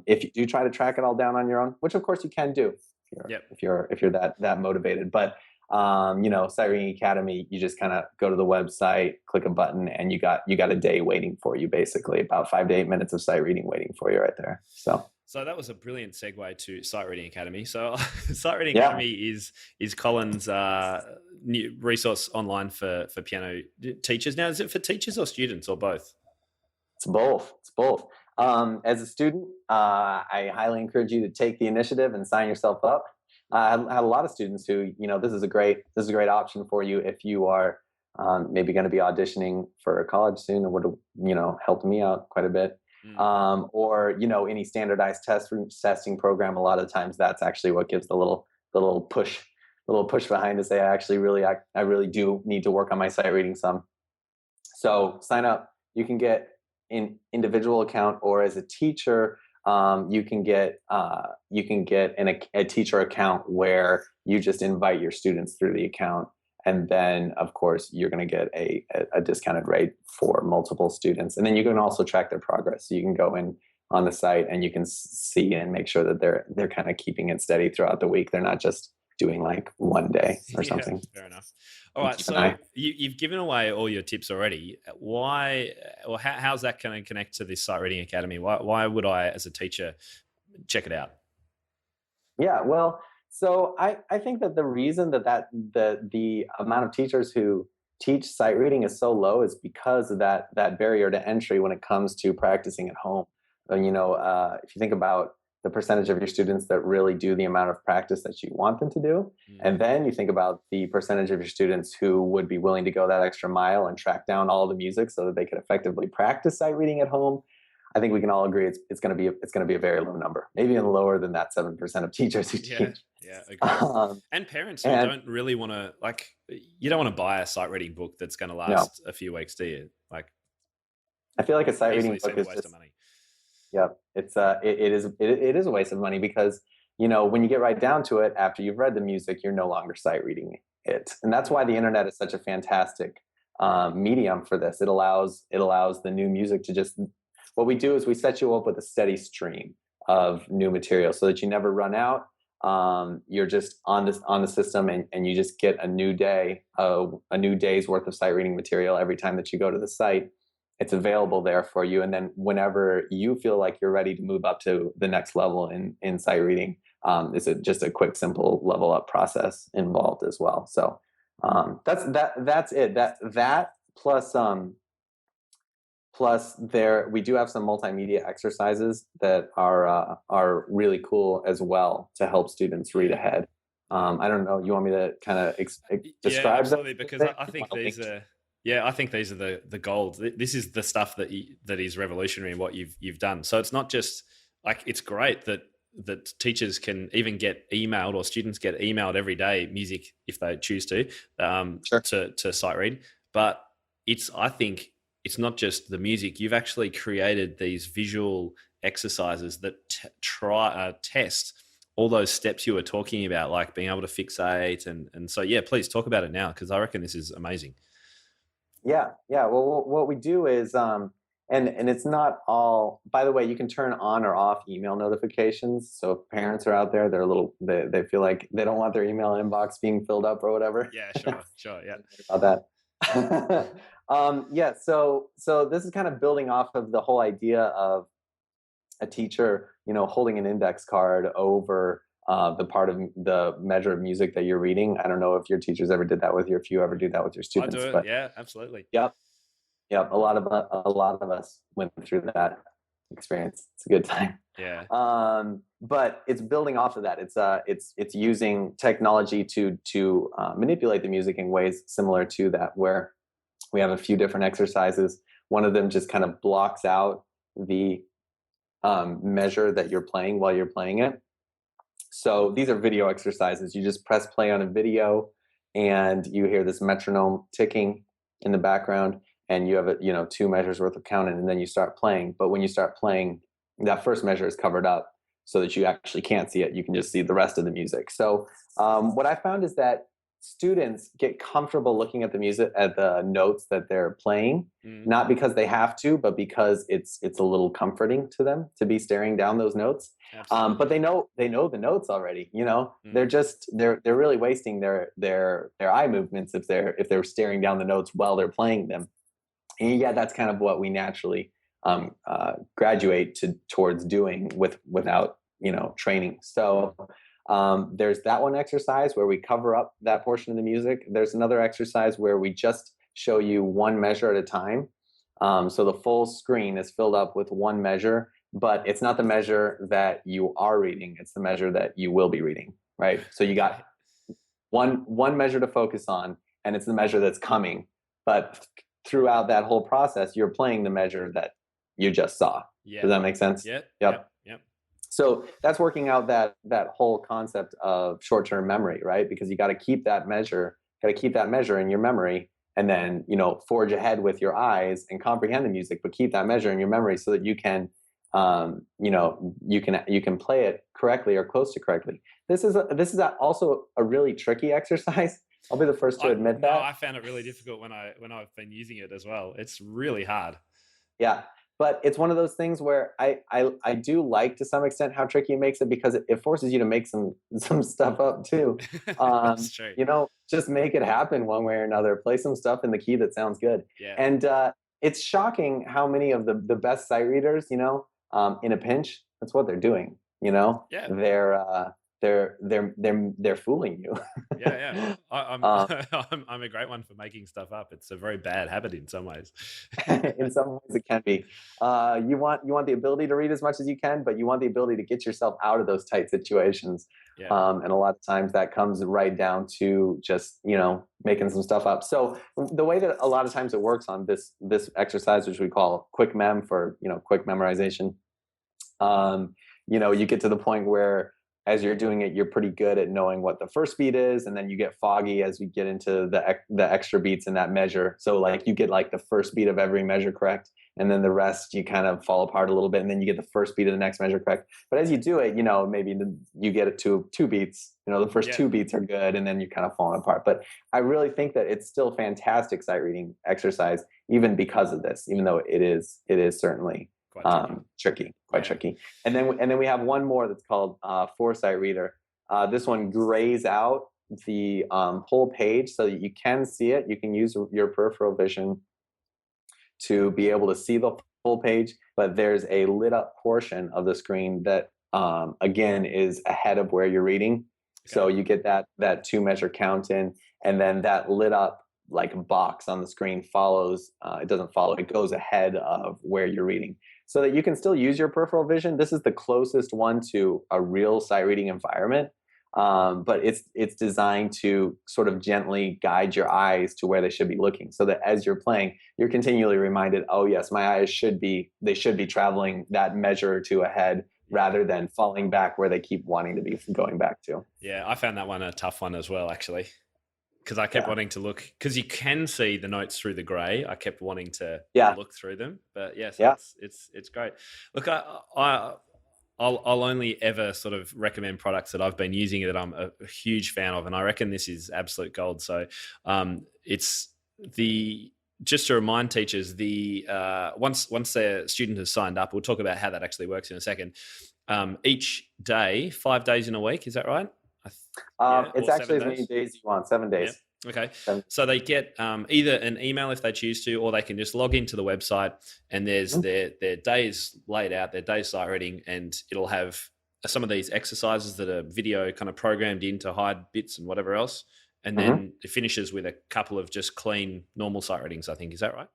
if you do try to track it all down on your own, which of course you can do if you're that motivated. But Sight Reading Academy, you just kind of go to the website, click a button, and you got a day waiting for you, basically about 5 to 8 minutes of sight reading waiting for you right there. So that was a brilliant segue to Sight Reading Academy. So Sight Reading Academy is Colin's new resource online for piano teachers. Now, is it for teachers or students, or both? It's both. As a student, I highly encourage you to take the initiative and sign yourself up. I had a lot of students who, this is a great option for you if you are maybe going to be auditioning for college soon, and would have, helped me out quite a bit. Or, any standardized testing program. A lot of times that's actually what gives the little push behind to say, I really do need to work on my sight reading some. So sign up. You can get an individual account, or as a teacher, you can get a teacher account where you just invite your students through the account. And then, of course, you're going to get a discounted rate for multiple students. And then you can also track their progress. So you can go in on the site and you can see and make sure that they're kind of keeping it steady throughout the week. They're not just doing like one day or something. Fair enough. All right. So you've given away all your tips already. Why, or how's that going to connect to this Sight Reading Academy? Why would I, as a teacher, check it out? Yeah, well, so I think that the reason that the amount of teachers who teach sight reading is so low is because of that barrier to entry when it comes to practicing at home. If you think about the percentage of your students that really do the amount of practice that you want them to do, and then you think about the percentage of your students who would be willing to go that extra mile and track down all the music so that they could effectively practice sight reading at home, I think we can all agree it's going to be a very low number, maybe even lower than that 7% of teachers who teach. Yeah, agree. And parents who don't really want to, you don't want to buy a sight reading book that's going to last a few weeks, do you? I feel like a sight reading book is a waste of money. Yeah, it is a waste of money because, when you get right down to it, after you've read the music, you're no longer sight reading it. And that's why the internet is such a fantastic medium for this. It allows the new music to just, what we do is we set you up with a steady stream of new material so that you never run out. You're just on the system, and you just get a new day's worth of sight reading material every time that you go to the site. It's available there for you. And then whenever you feel like you're ready to move up to the next level in sight reading, it's just a quick, simple level up process involved as well. So that's it. That plus we do have some multimedia exercises that are really cool as well to help students read ahead. I don't know. You want me to kind of describe them? Absolutely, them? Because I think these are. Yeah, I think these are the gold. This is the stuff that is revolutionary in what you've done. So it's not just it's great that teachers can even get emailed, or students get emailed every day music if they choose to to sight read. But I think it's not just the music. You've actually created these visual exercises that test all those steps you were talking about, like being able to fixate and so please talk about it now, because I reckon this is amazing. Yeah. Well, what we do is, and it's not all. By the way, you can turn on or off email notifications. So if parents are out there, they feel like they don't want their email inbox being filled up or whatever. Yeah, sure, yeah. About that. So this is kind of building off of the whole idea of a teacher, holding an index card over the part of the measure of music that you're reading. I don't know if your teachers ever did that with you, if you ever do that with your students. I do it. But, yeah, absolutely. Yep. A lot of us went through that experience. It's a good time. Yeah. But it's building off of that. It's using technology to manipulate the music in ways similar to that, where we have a few different exercises. One of them just kind of blocks out the measure that you're playing while you're playing it. So these are video exercises. You just press play on a video and you hear this metronome ticking in the background, and you have 2 measures worth of counting, and then you start playing. But when you start playing, that first measure is covered up so that you actually can't see it. You can just see the rest of the music. So what I found is that students get comfortable looking at the music, at the notes that they're playing, not because they have to, but because it's a little comforting to them to be staring down those notes. But they know the notes already. They're really wasting their eye movements if they're staring down the notes while they're playing them. And that's kind of what we naturally graduate towards doing without training. So there's that one exercise where we cover up that portion of the music. There's another exercise where we just show you one measure at a time. So the full screen is filled up with one measure, but it's not the measure that you are reading. It's the measure that you will be reading, right? So you got one measure to focus on, and it's the measure that's coming but throughout that whole process, you're playing the measure that you just saw. Yeah. Does that make sense? Yep. Yep. Yep. So that's working out that whole concept of short-term memory, right? Because you got to keep that measure, in your memory, and then, you know, forge ahead with your eyes and comprehend the music, but keep that measure in your memory so that you can, you know, you can play it correctly or close to correctly. This is also a really tricky exercise. I'll be the first to admit that. No, I found it really difficult when I've been using it as well. It's really hard. Yeah. But it's one of those things where I do like to some extent how tricky it makes it, because it forces you to make some stuff up too. That's true. You know, just make it happen one way or another. Play some stuff in the key that sounds good. Yeah. And it's shocking how many of the best sight readers, you know, in a pinch, that's what they're doing. You know, Yeah. they're fooling you. Yeah. I'm a great one for making stuff up. It's a very bad habit in some ways. In some ways, it can be. You want the ability to read as much as you can, but you want the ability to get yourself out of those tight situations. Yeah. And a lot of times that comes right down to just, you know, making some stuff up. So the way that a lot of times it works on this exercise, which we call quick mem for, you know, quick memorization. You know, you get to the point where as you're doing it, you're pretty good at knowing what the first beat is, and then you get foggy as we get into the extra beats in that measure. So like you get like the first beat of every measure correct, and then the rest you kind of fall apart a little bit, and then you get the first beat of the next measure correct. But as you do it, you know, maybe you get it to two beats. You know, the first two beats are good, and then you're kind of falling apart. But I really think that it's still fantastic sight reading exercise, even because of this, even though it is certainly tricky. And then we have one more that's called foresight reader. This one grays out the whole page so that you can see it. You can use your peripheral vision to be able to see the full page, but there's a lit up portion of the screen that again is ahead of where you're reading. Okay. So you get that 2 measure count in, and then that lit up like box on the screen follows. It doesn't follow, it goes ahead of where you're reading, so that you can still use your peripheral vision. This is the closest one to a real sight reading environment, but it's designed to sort of gently guide your eyes to where they should be looking, so that as you're playing, you're continually reminded, oh yes, my eyes should be traveling that measure or two ahead, rather than falling back where they keep wanting to be going back to. Yeah, I found that one a tough one as well, actually, because I kept wanting to look, because you can see the notes through the grey. I kept wanting to look through them, but yes, it's great. Look, I'll only ever sort of recommend products that I've been using that I'm a huge fan of, and I reckon this is absolute gold. So it's just to remind teachers, once their student has signed up, we'll talk about how that actually works in a second. Each day, 5 days in a week, is that right? It's actually as many days you want, 7 days. Yeah. Okay. So they get either an email if they choose to, or they can just log into the website, and there's their days laid out, their day sight reading, and it'll have some of these exercises that are video kind of programmed in to hide bits and whatever else. And then it finishes with a couple of just clean, normal sight readings, I think. Is that right?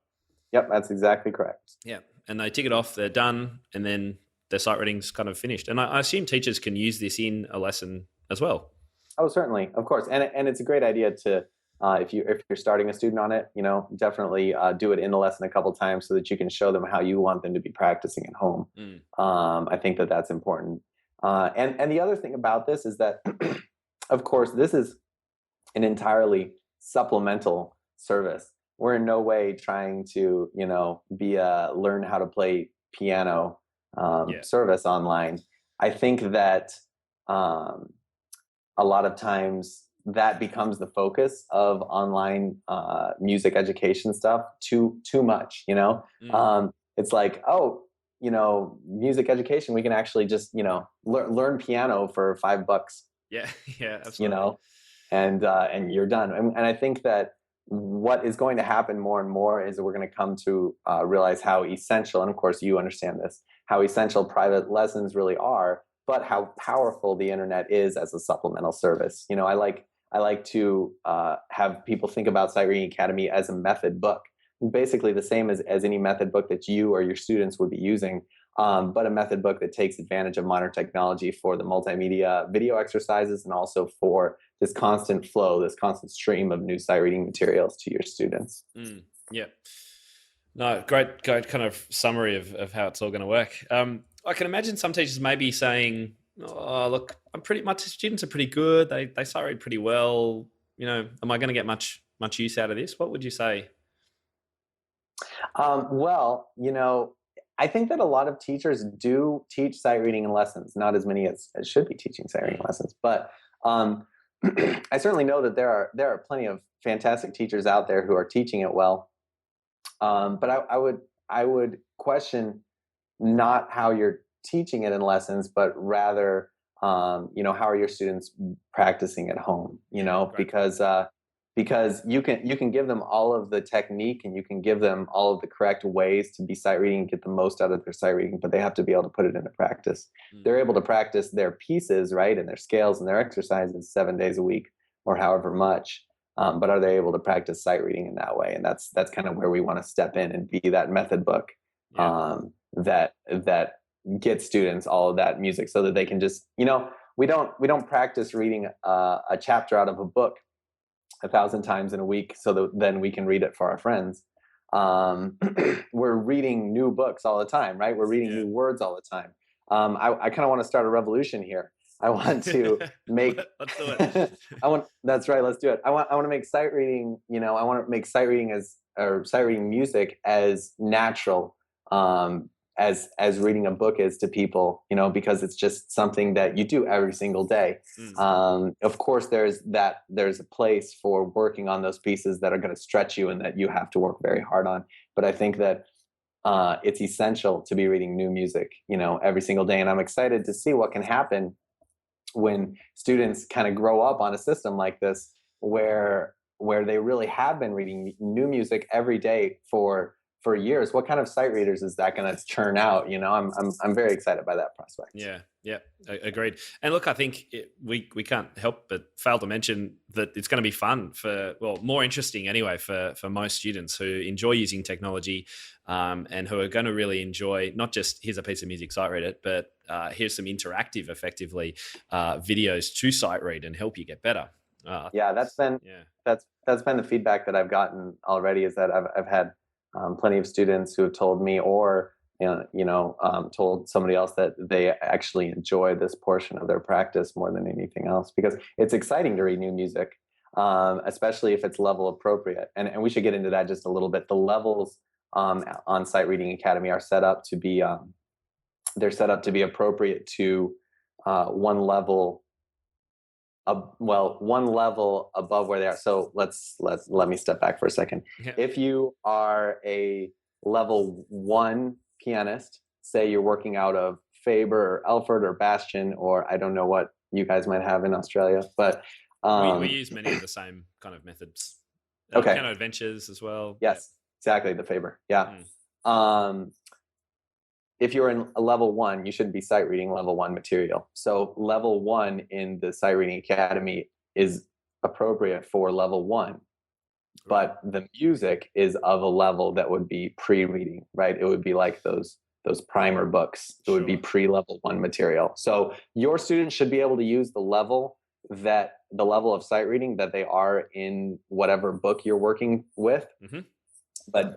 Yep, that's exactly correct. Yeah. And they tick it off, they're done, and then their sight reading's kind of finished. And I assume teachers can use this in a lesson as well. Oh, certainly, of course, and it's a great idea to if you're starting a student on it, you know, definitely do it in the lesson a couple times so that you can show them how you want them to be practicing at home. I think that's important. And the other thing about this is that, of course, this is an entirely supplemental service. We're in no way trying to, you know, be a learn how to play piano service online. I think that a lot of times that becomes the focus of online music education stuff too much, you know. It's like, oh, you know, music education, we can actually just, you know, learn piano for $5. Yeah, absolutely. You know, and you're done. And I think that what is going to happen more and more is that we're going to come to realize how essential, and of course you understand this, how essential private lessons really are, but how powerful the internet is as a supplemental service. You know, I like to have people think about Sight Reading Academy as a method book, basically the same as any method book that you or your students would be using, but a method book that takes advantage of modern technology for the multimedia video exercises and also for this constant flow, this constant stream of new sight reading materials to your students. Yeah. No, great kind of summary of how it's all going to work. I can imagine some teachers may be saying, "Oh, look, my students are pretty good. They sight read pretty well. Am I going to get much use out of this?" What would you say? Well, I think that a lot of teachers do teach sight reading in lessons, not as many as should be teaching sight reading lessons. But I certainly know that there are plenty of fantastic teachers out there who are teaching it well. But I would question not how you're teaching it in lessons, but rather, how are your students practicing at home? Right. Because you can give them all of the technique and you can give them all of the correct ways to be sight reading and get the most out of their sight reading, but they have to be able to put it into practice. They're able to practice their pieces, right, and their scales and their exercises 7 days a week or however much. But are they able to practice sight reading in that way? And that's kind of where we want to step in and be that method book that gets students all of that music, so that they can just, we don't practice reading a chapter out of a book 1,000 times in a week so that then we can read it for our friends. We're reading new books all the time, right? We're reading new words all the time. I kind of want to start a revolution here. I want to make. Let's do it. That's right. Let's do it. I want to make sight reading. I want to make sight reading sight reading music as natural as reading a book is to people. Because it's just something that you do every single day. Of course, there's a place for working on those pieces that are going to stretch you and that you have to work very hard on. But I think that it's essential to be reading new music, every single day. And I'm excited to see what can happen when students kind of grow up on a system like this, where they really have been reading new music every day for years. What kind of sight readers is that going to churn out? I'm very excited by that prospect. Yeah, agreed. And look, I think we can't help but fail to mention that it's going to be fun more interesting anyway for most students who enjoy using technology, and who are going to really enjoy not just here's a piece of music, sight read it, but here's some interactive, effectively, videos to sight read and help you get better. That's been the feedback that I've gotten already, is that I've had plenty of students who have told me, or told somebody else, that they actually enjoy this portion of their practice more than anything else, because it's exciting to read new music, especially if it's level appropriate. And we should get into that just a little bit. The levels on Sight Reading Academy are set up to be appropriate to one level above where they are. So let me step back for a second. Yeah. If you are a level 1 pianist, say you're working out of Faber or Elford or Bastion, or I don't know what you guys might have in Australia, but we use many of the same kind of methods. Okay. Piano Adventures as well. Yes, exactly, the Faber. Yeah. If you're in a level 1, you shouldn't be sight reading level 1 material. So level 1 in the Sight Reading Academy is appropriate for level 1, but the music is of a level that would be pre-reading, right? It would be like those primer books. It would be pre-level 1 material. So your students should be able to use the level of sight reading that they are in whatever book you're working with. Mm-hmm. But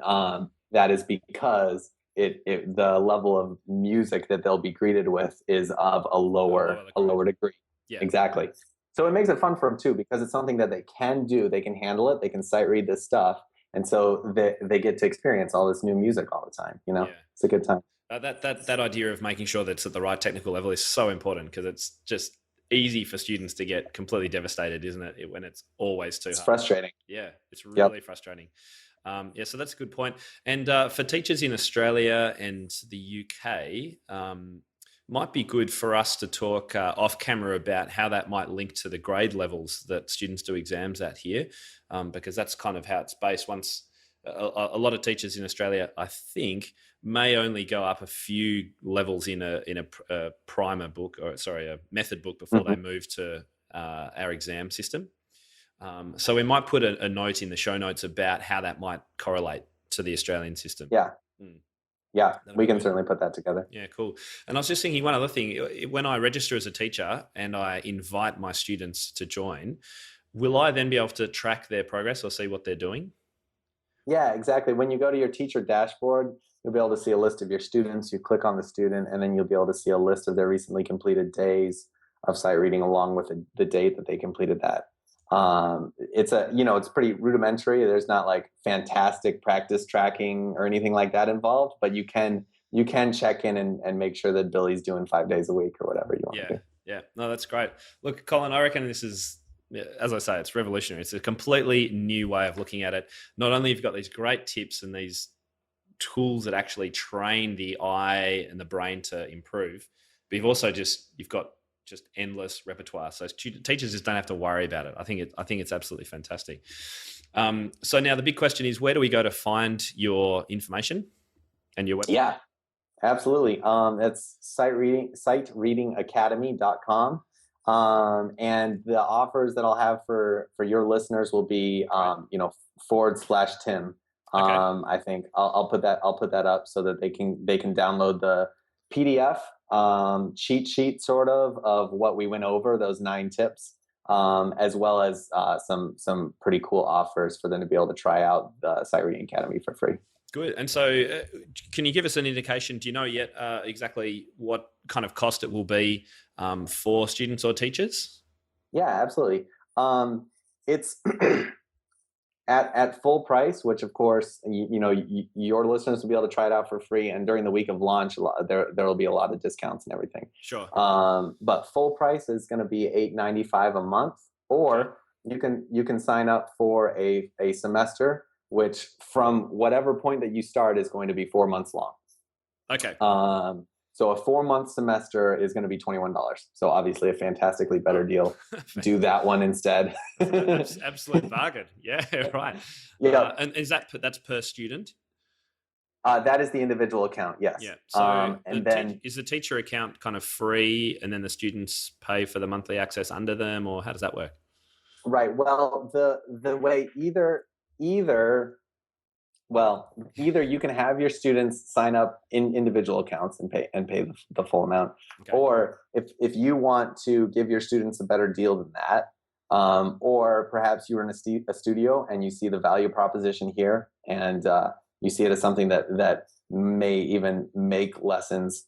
that is because the level of music that they'll be greeted with is of a lower degree. Yeah. Exactly. So it makes it fun for them too, because it's something that they can do. They can handle it. They can sight read this stuff. And so they get to experience all this new music all the time. It's a good time. That idea of making sure that it's at the right technical level is so important, because it's just easy for students to get completely devastated, isn't it? When it's always too hard. It's frustrating. Yeah, it's really frustrating. So that's a good point. And for teachers in Australia and the UK, might be good for us to talk off camera about how that might link to the grade levels that students do exams at here, because that's kind of how it's based. Once a lot of teachers in Australia, I think, may only go up a few levels in a primer book, a method book, before they move to our exam system. So we might put a note in the show notes about how that might correlate to the Australian system. Yeah. Yeah, That'll we be can good. certainly put that together. Yeah, cool. And I was just thinking one other thing. When I register as a teacher and I invite my students to join, will I then be able to track their progress or see what they're doing? Yeah, exactly. When you go to your teacher dashboard, you'll be able to see a list of your students. You click on the student, and then you'll be able to see a list of their recently completed days of sight reading, along with the date that they completed that. It's pretty rudimentary. There's not like fantastic practice tracking or anything like that involved, but you can check in and make sure that Billy's doing 5 days a week or whatever you want Yeah, to do. yeah. No, that's great. Look, Colin, I reckon this is, yeah, as I say, it's revolutionary. It's a completely new way of looking at it. Not only have you got these great tips and these tools that actually train the eye and the brain to improve, but you've got just endless repertoire. So teachers just don't have to worry about it. I think it's absolutely fantastic. So now the big question is, where do we go to find your information and your website? Yeah, absolutely. It's sightreadingacademy.com. And the offers that I'll have for your listeners will be, /Tim. Okay. I think I'll put that up so that they can download the PDF cheat sheet sort of what we went over, those 9 tips, as well as some pretty cool offers for them to be able to try out the Sight Reading Academy for free. Good. And so can you give us an indication? Do you know yet exactly what kind of cost it will be for students or teachers? Yeah, absolutely. It's at full price, which of course, your listeners will be able to try it out for free. And during the week of launch, there will be a lot of discounts and everything. Sure. But full price is going to be $8.95 a month, or you can sign up for a semester, which from whatever point that you start is going to be 4 months long. Okay. So a 4-month semester is going to be $21. So obviously a fantastically better deal. Do that one instead. Absolute bargain. Yeah, right. Yeah. And that's per student? That is the individual account, yes. Yeah. So then is the teacher account kind of free and then the students pay for the monthly access under them, or how does that work? Right. Well, the way either you can have your students sign up in individual accounts and pay the full amount, okay. Or if you want to give your students a better deal than that, or perhaps you're in a studio and you see the value proposition here, and you see it as something that may even make lessons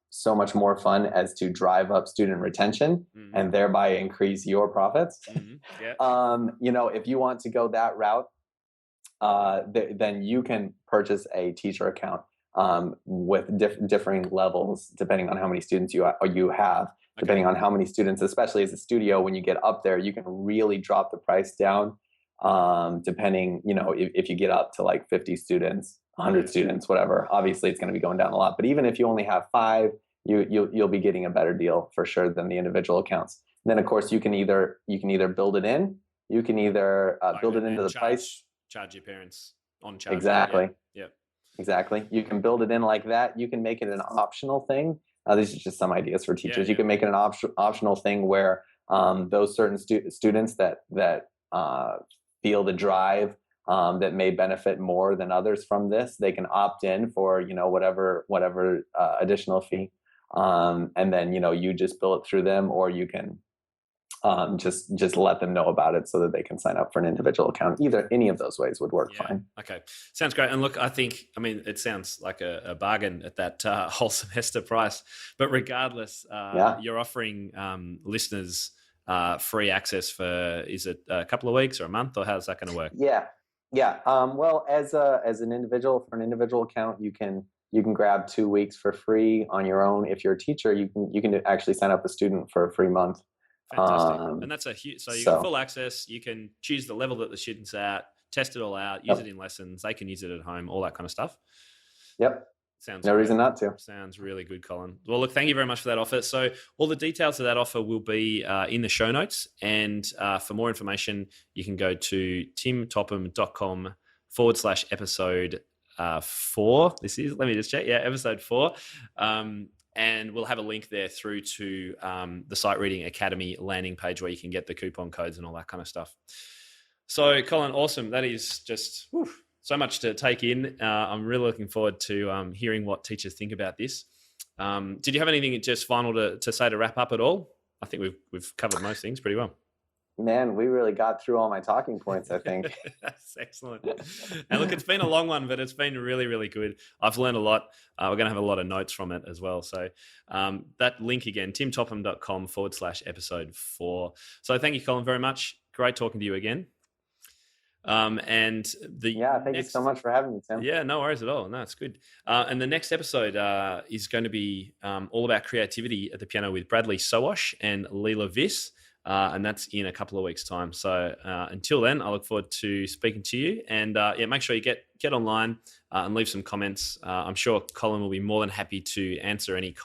so much more fun as to drive up student retention, mm-hmm. and thereby increase your profits. Mm-hmm. Yeah. If you want to go that route, then you can purchase a teacher account with differing levels depending on how many students you have. Okay. Depending on how many students, especially as a studio, when you get up there, you can really drop the price down. Depending, if you get up to like 50 students, 100 students, whatever, obviously it's going to be going down a lot. But even if you only have 5, you'll be getting a better deal for sure than the individual accounts. And then of course you can either build it in, you can either build it into the price. Charge your parents on charge. Exactly. Yeah. Exactly. You can build it in like that. You can make it an optional thing. These are just some ideas for teachers. You can make it an optional thing where those certain students that feel the drive, that may benefit more than others from this, they can opt in for whatever additional fee, and then you just bill it through them, or you can just let them know about it so that they can sign up for an individual account. Any of those ways would work fine. Okay. Sounds great. And look, it sounds like a bargain at that whole semester price, but regardless, you're offering listeners free access for, is it a couple of weeks or a month, or how's that going to work? Yeah. Well, as an individual, for an individual account, you can grab 2 weeks for free on your own. If you're a teacher, you can actually sign up a student for a free month. Fantastic. And that's so you got full access. You can choose the level that the student's at, test it all out, use it in lessons. They can use it at home, all that kind of stuff. Yep. Sounds no reason not to. Sounds really good, Colin. Well, look, thank you very much for that offer. So all the details of that offer will be in the show notes. And for more information, you can go to timtopham.com/episode 4. This is, let me just check. Yeah, episode 4. And we'll have a link there through to the Sight Reading Academy landing page where you can get the coupon codes and all that kind of stuff. So, Colin, awesome. That is just So much to take in. I'm really looking forward to hearing what teachers think about this. Did you have anything just final to say to wrap up at all? I think we've covered most things pretty well. Man, we really got through all my talking points, I think. That's excellent. And look, it's been a long one, but it's been really, really good. I've learned a lot. We're going to have a lot of notes from it as well. So that link again, timtopham.com/episode 4. So thank you, Colin, very much. Great talking to you again. Thank you so much for having me, Tim. Yeah, no worries at all. No, it's good. And the next episode is going to be all about creativity at the piano with Bradley Sowash and Leela Viss. And that's in a couple of weeks' time. So until then, I look forward to speaking to you. And make sure you get online and leave some comments. I'm sure Colin will be more than happy to answer any